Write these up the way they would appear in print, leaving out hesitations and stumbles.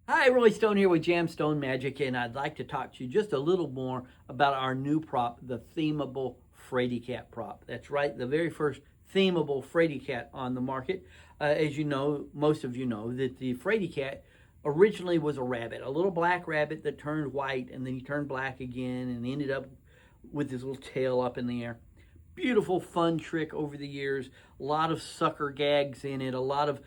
Hi, Roy Stone here with JamStone Magic, and I'd like to talk to you just a little more about our new prop, the Themeable Fraidy Cat prop. That's right, the very first Themeable Fraidy Cat on the market. As you know, most of you know, that the Fraidy Cat originally was a rabbit, a little black rabbit that turned white, and then he turned black again and ended up with his little tail up in the air. Beautiful, fun trick over the years. A lot of sucker gags in it, a lot of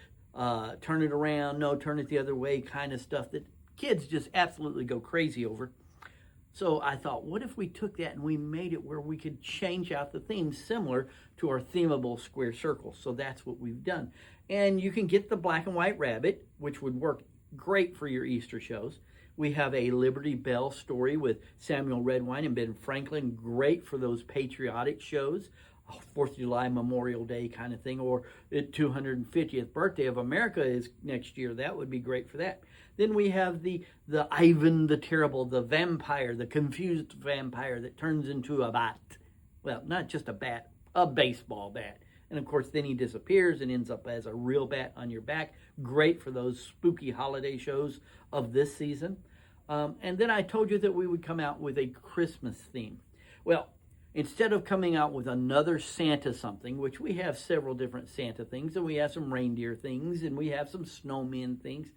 turn it around, no, turn it the other way kind of stuff that kids just absolutely go crazy over. So I thought, what if we took that and we made it where we could change out the theme similar to our Themeable square circle? So that's what we've done. And you can get the black and white rabbit, which would work great for your Easter shows. We have a Liberty Bell story with Samuel Redwine and Ben Franklin, great for those patriotic shows. 4th of July, Memorial Day kind of thing, or the 250th birthday of America is next year. That would be great for that. Then we have the Ivan the Terrible, the vampire, the confused vampire that turns into a bat. Well, not just a bat, a baseball bat. And of course, then he disappears and ends up as a real bat on your back. Great for those spooky holiday shows of this season. And then I told you that we would come out with a Christmas theme. Well, instead of coming out with another Santa something, which we have several different Santa things, and we have some reindeer things, and we have some snowmen things,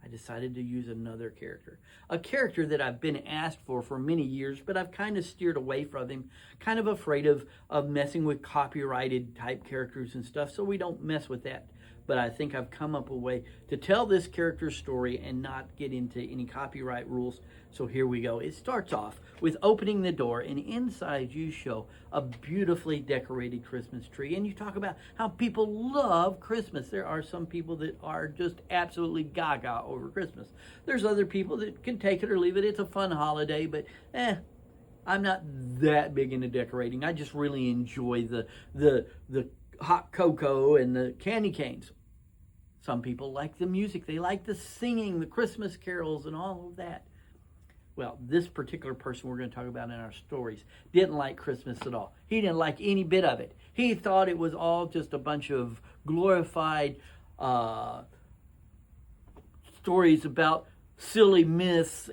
I decided to use another character. A character that I've been asked for many years, but I've kind of steered away from him, kind of afraid of messing with copyrighted type characters and stuff, so we don't mess with that. But I think I've come up with a way to tell this character's story and not get into any copyright rules. So here we go. It starts off with opening the door, and inside you show a beautifully decorated Christmas tree. And you talk about how people love Christmas. There are some people that are just absolutely gaga over Christmas. There's other people that can take it or leave it. It's a fun holiday, but I'm not that big into decorating. I just really enjoy the hot cocoa and the candy canes. Some people like the music. They like the singing, the Christmas carols and all of that. Well, this particular person we're going to talk about in our stories didn't like Christmas at all. He didn't like any bit of it. He thought it was all just a bunch of glorified stories about silly myths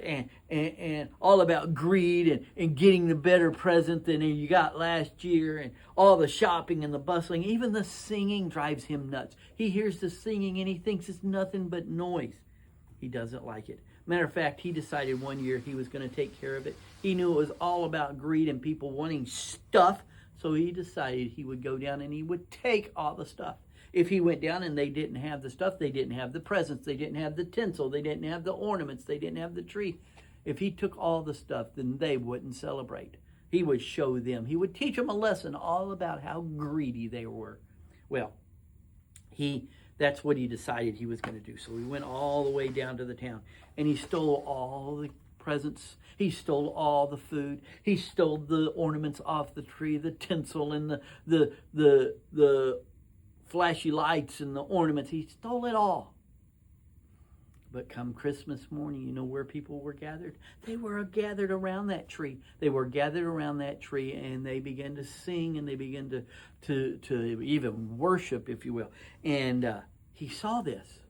and all about greed and getting the better present than you got last year, and all the shopping and the bustling. Even the singing drives him nuts. He hears the singing and he thinks it's nothing but noise. He doesn't like it. Matter of fact, he decided one year he was going to take care of it. He knew it was all about greed and people wanting stuff, so he decided he would go down and he would take all the stuff. If he went down and they didn't have the stuff, they didn't have the presents, they didn't have the tinsel, they didn't have the ornaments, they didn't have the tree. If he took all the stuff, then they wouldn't celebrate. He would show them. He would teach them a lesson all about how greedy they were. Well, that's what he decided he was going to do. So he went all the way down to the town, and he stole all the presents. He stole all the food. He stole the ornaments off the tree, the tinsel and the flashy lights and the ornaments. He stole it all. But come Christmas morning, you know where people were gathered? They were gathered around that tree. They were gathered around that tree, and they began to sing, and they began to even worship, if you will. And he saw this,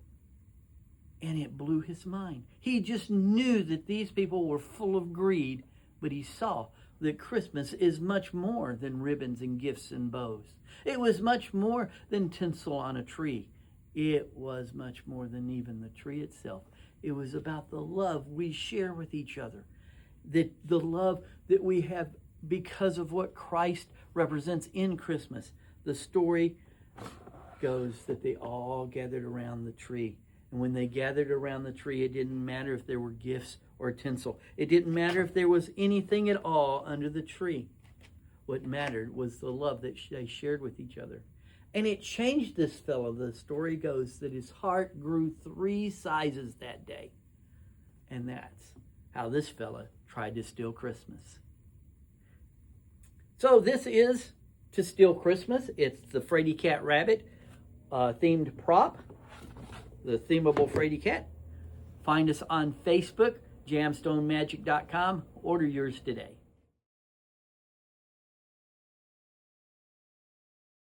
and it blew his mind. He just knew that these people were full of greed, but he saw that Christmas is much more than ribbons and gifts and bows. It was much more than tinsel on a tree. It was much more than even the tree itself. It was about the love we share with each other. The love that we have because of what Christ represents in Christmas. The story goes that they all gathered around the tree. And when they gathered around the tree, it didn't matter if there were gifts or tinsel. It didn't matter if there was anything at all under the tree. What mattered was the love that they shared with each other. And it changed this fellow. The story goes that his heart grew 3 sizes that day. And that's how this fella tried to steal Christmas. So this is To Steal Christmas. It's the Fraidy Cat Rabbit themed prop, the Themeable Fraidy Cat. Find us on Facebook, jamstonemagic.com. Order yours today.